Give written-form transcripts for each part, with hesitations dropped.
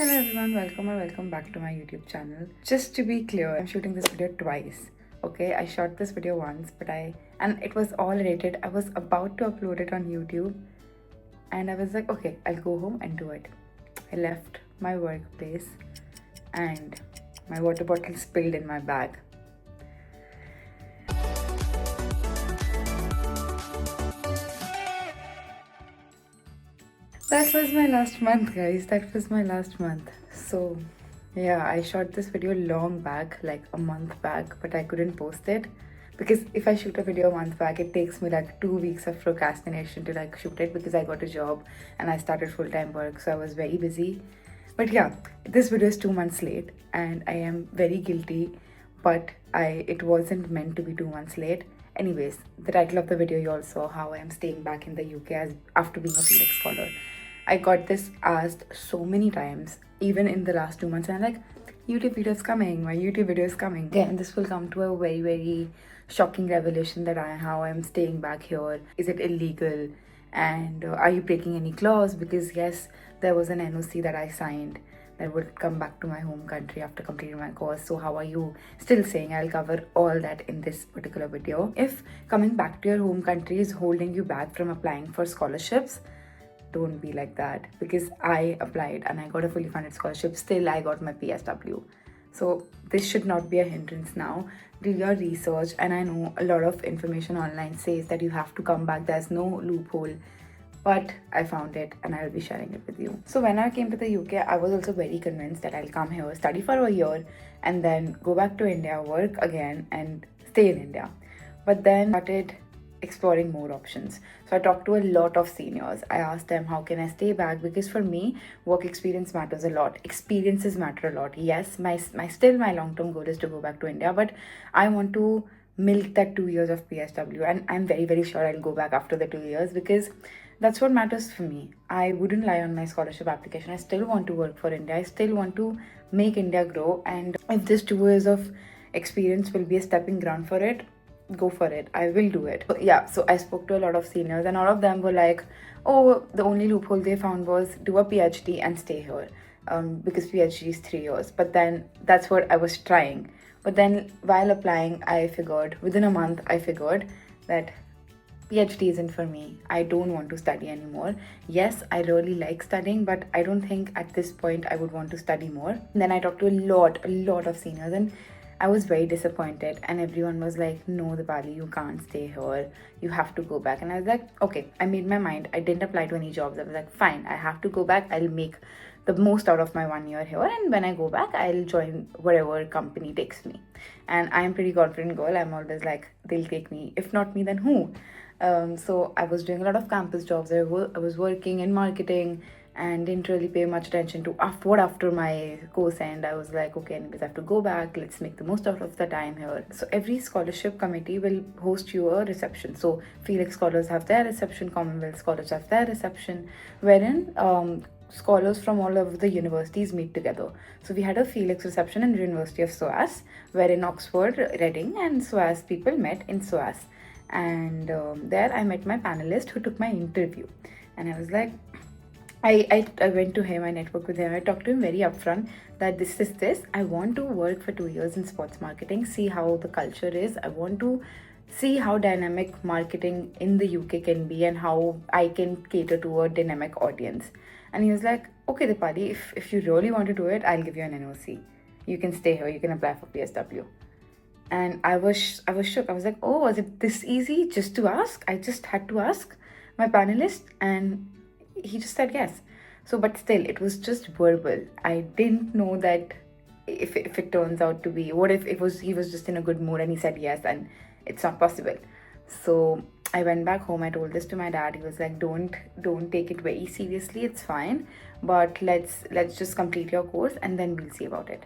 Hello everyone, welcome back to my YouTube channel. Just to be clear, I'm shooting this video twice. Okay, I shot this video once, and it was all edited. I was about to upload it on YouTube and I was like, okay, I'll go home and do it. I left my workplace and my water bottle spilled in my bag. That was my last month, guys. That was my last month. So yeah, I shot this video long back, like a month back, but I couldn't post it because if I shoot a video a month back, it takes me like 2 weeks of procrastination to like shoot it because I got a job and I started full-time work, so I was very busy. But yeah, this video is 2 months late and I am very guilty, but it wasn't meant to be 2 months late. Anyways, the title of the video you all saw, how I am staying back in the UK after being a Felix Scholar. I got this asked so many times, even in the last 2 months, and I'm like, YouTube video is coming, my YouTube video is coming. Again, this will come to a very, very shocking revelation that how I'm staying back here. Is it illegal? And are you breaking any clause? Because yes, there was an NOC that I signed that would come back to my home country after completing my course. So how are you still saying? I'll cover all that in this particular video. If coming back to your home country is holding you back from applying for scholarships, don't be like that, because I applied and I got a fully funded scholarship. Still, I got my PSW. So this should not be a hindrance now. Do your research, and I know a lot of information online says that you have to come back. There's no loophole, but I found it and I'll be sharing it with you. So when I came to the UK, I was also very convinced that I'll come here, study for a year, and then go back to India, work again, and stay in India. But then started exploring more options. So I talked to a lot of seniors. I asked them, how can I stay back? Because for me, work experience matters a lot. Experiences matter a lot. Yes, my long-term goal is to go back to India, but I want to milk that 2 years of PSW, and I'm very, very sure I'll go back after the 2 years because that's what matters for me. I wouldn't lie on my scholarship application. I still want to work for India. I still want to make India grow, and if this 2 years of experience will be a stepping ground for it, go for it. I will do it. So I spoke to a lot of seniors and all of them were like, oh, the only loophole they found was do a PhD and stay here, because PhD is 3 years. But then that's what I was trying. But then while applying, within a month I figured that PhD isn't for me. I don't want to study anymore. Yes, I really like studying, but I don't think at this point I would want to study more. And then I talked to a lot of seniors, and I was very disappointed, and everyone was like, no, Dipali, you can't stay here. You have to go back. And I was like, okay, I made my mind. I didn't apply to any jobs. I was like, fine, I have to go back. I'll make the most out of my 1 year here. And when I go back, I'll join whatever company takes me. And I'm pretty confident girl. I'm always like, they'll take me. If not me, then who? So I was doing a lot of campus jobs. I was working in marketing and didn't really pay much attention to after my course end. I was like, okay, anyways, I have to go back. Let's make the most out of the time here. So every scholarship committee will host you a reception. So Felix Scholars have their reception, Commonwealth Scholars have their reception, wherein scholars from all over the universities meet together. So we had a Felix reception in the University of SOAS, where in Oxford, Reading and SOAS people met in SOAS. And there I met my panelist who took my interview. And I was like, I went to him, I networked with him, I talked to him very upfront that this. I want to work for 2 years in sports marketing, see how the culture is. I want to see how dynamic marketing in the UK can be and how I can cater to a dynamic audience. And he was like, okay, Dipali, if you really want to do it, I'll give you an NOC. You can stay here, you can apply for PSW. And I was shook. I was like, oh, was it this easy just to ask? I just had to ask my panelist and he just said yes. So, but still, it was just verbal. I didn't know that if it turns out to be, what if he was just in a good mood and he said yes and it's not possible. So I went back home. I told this to my dad. He was like, don't take it very seriously. It's fine, but let's just complete your course and then we'll see about it.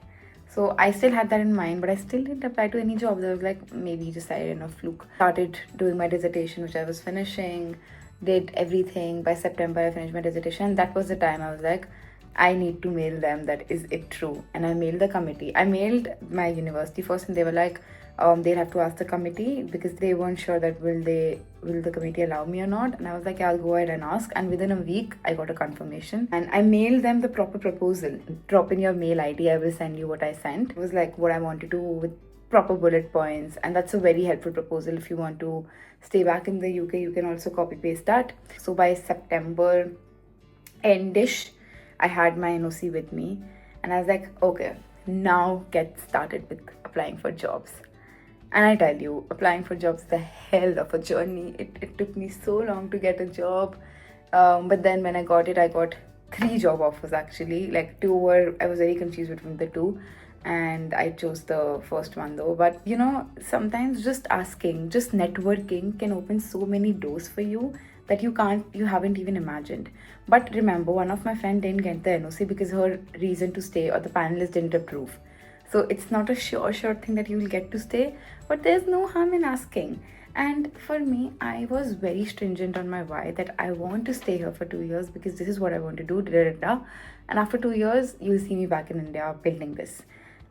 So I still had that in mind, but I still didn't apply to any jobs. I was like, maybe decided in a fluke. Started doing my dissertation, which I was finishing, did everything. By September, I finished my dissertation. That was the time I was like, I need to mail them that is it true. And I mailed the committee. I mailed my university first and they were like, they'll have to ask the committee, because they weren't sure that will the committee allow me or not. And I was like, yeah, I'll go ahead and ask. And within a week, I got a confirmation, and I mailed them the proper proposal. Drop in your mail ID, I will send you what I sent. It was like what I want to do with proper bullet points, and that's a very helpful proposal. If you want to stay back in the UK, you can also copy paste that. So by September endish, I had my NOC with me, and I was like, okay, now get started with applying for jobs. And I tell you, applying for jobs is a hell of a journey. It took me so long to get a job, but then when I got it, I got 3 job offers actually. Like 2 were, I was very confused between the 2, and I chose the first one though. But you know, sometimes just asking, just networking can open so many doors for you that you haven't even imagined. But remember, one of my friend didn't get the NOC because her reason to stay or the panelists didn't approve. So it's not a sure thing that you will get to stay, but there's no harm in asking. And for me, I was very stringent on my why, that I want to stay here for 2 years because this is what I want to do. And after 2 years, you'll see me back in India building this.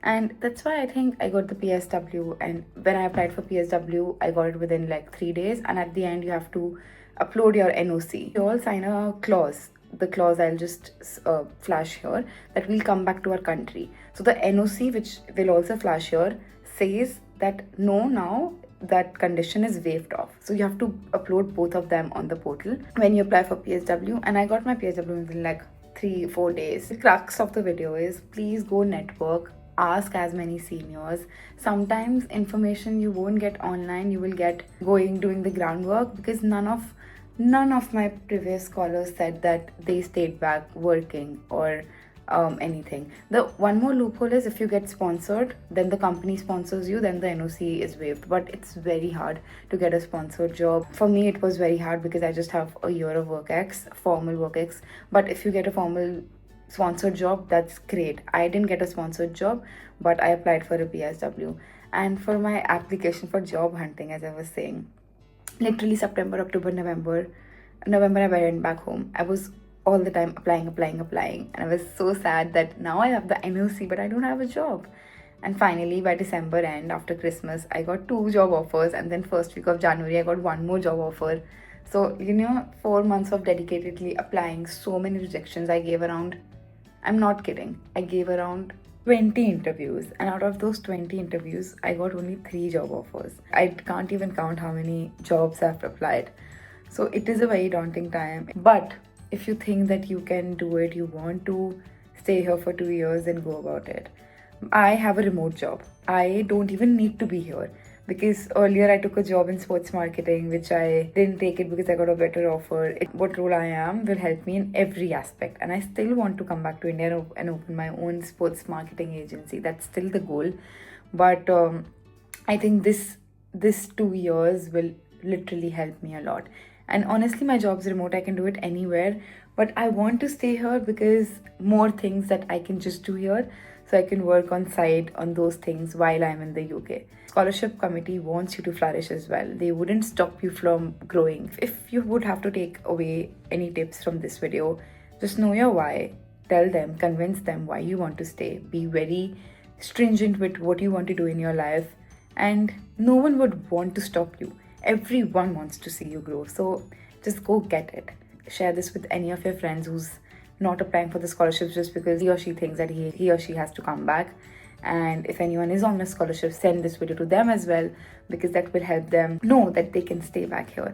And that's why I think I got the PSW. And when I applied for PSW, I got it within like 3 days. And at the end, you have to upload your NOC. You all sign a clause. The clause I'll just flash here, that we'll come back to our country. So the NOC, which will also flash here, says that no, now that condition is waived off. So you have to upload both of them on the portal when you apply for PSW. And I got my PSW within like 3-4 days. The crux of the video is, please go network, ask as many seniors. Sometimes information you won't get online, you will get doing the groundwork, because none of my previous scholars said that they stayed back working or anything. The one more loophole is, if you get sponsored, then the company sponsors you, then the NOC is waived. But it's very hard to get a sponsored job. For me, it was very hard because I just have a year of formal work ex. But if you get a formal sponsored job, that's great. I didn't get a sponsored job, but I applied for a PSW. And for my application for job hunting, as I was saying, literally September, October, November I went back home. I was all the time applying, and I was so sad that now I have the NOC but I don't have a job. And finally by December end, after Christmas, I got 2 job offers, and then first week of January I got 1 more job offer. So 4 months of dedicatedly applying, so many rejections. I'm not kidding, I gave around 20 interviews, and out of those 20 interviews, I got only 3 job offers. I can't even count how many jobs I've applied. So it is a very daunting time. But if you think that you can do it, you want to stay here for 2 years, then go about it. I have a remote job. I don't even need to be here, because earlier I took a job in sports marketing, which I didn't take it because I got a better offer. What role I am will help me in every aspect, and I still want to come back to India and open my own sports marketing agency. That's still the goal. But I think this 2 years will literally help me a lot. And honestly, my job's remote, I can do it anywhere, but I want to stay here because more things that I can just do here, so I can work on side on those things while I'm in the UK. Scholarship committee wants you to flourish as well. They wouldn't stop you from growing. If you would have to take away any tips from this video, just know your why. Tell them, convince them why you want to stay. Be very stringent with what you want to do in your life, and no one would want to stop you. Everyone wants to see you grow. So just go get it. Share this with any of your friends who's not applying for the scholarships just because he or she thinks that he or she has to come back. And if anyone is on a scholarship, send this video to them as well, because that will help them know that they can stay back here.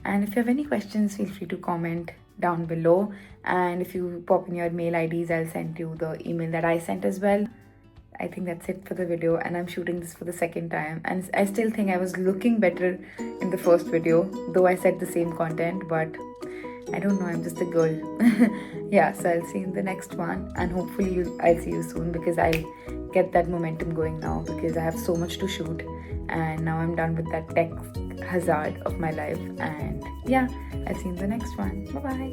And if you have any questions, feel free to comment down below. And if you pop in your mail IDs, I'll send you the email that I sent as well. I think that's it for the video, and I'm shooting this for the second time, and I still think I was looking better in the first video, though I said the same content, but I don't know, I'm just a girl. Yeah, so I'll see you in the next one, and hopefully I'll see you soon, because I'll get that momentum going now, because I have so much to shoot, and now I'm done with that tech hazard of my life. And yeah, I'll see you in the next one. Bye-bye.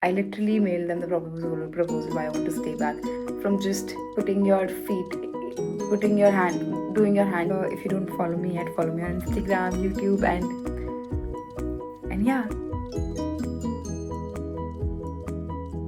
I literally mailed them the proposal why I want to stay back, from just putting your hand. If you don't follow me yet, follow me on Instagram, YouTube, and yeah.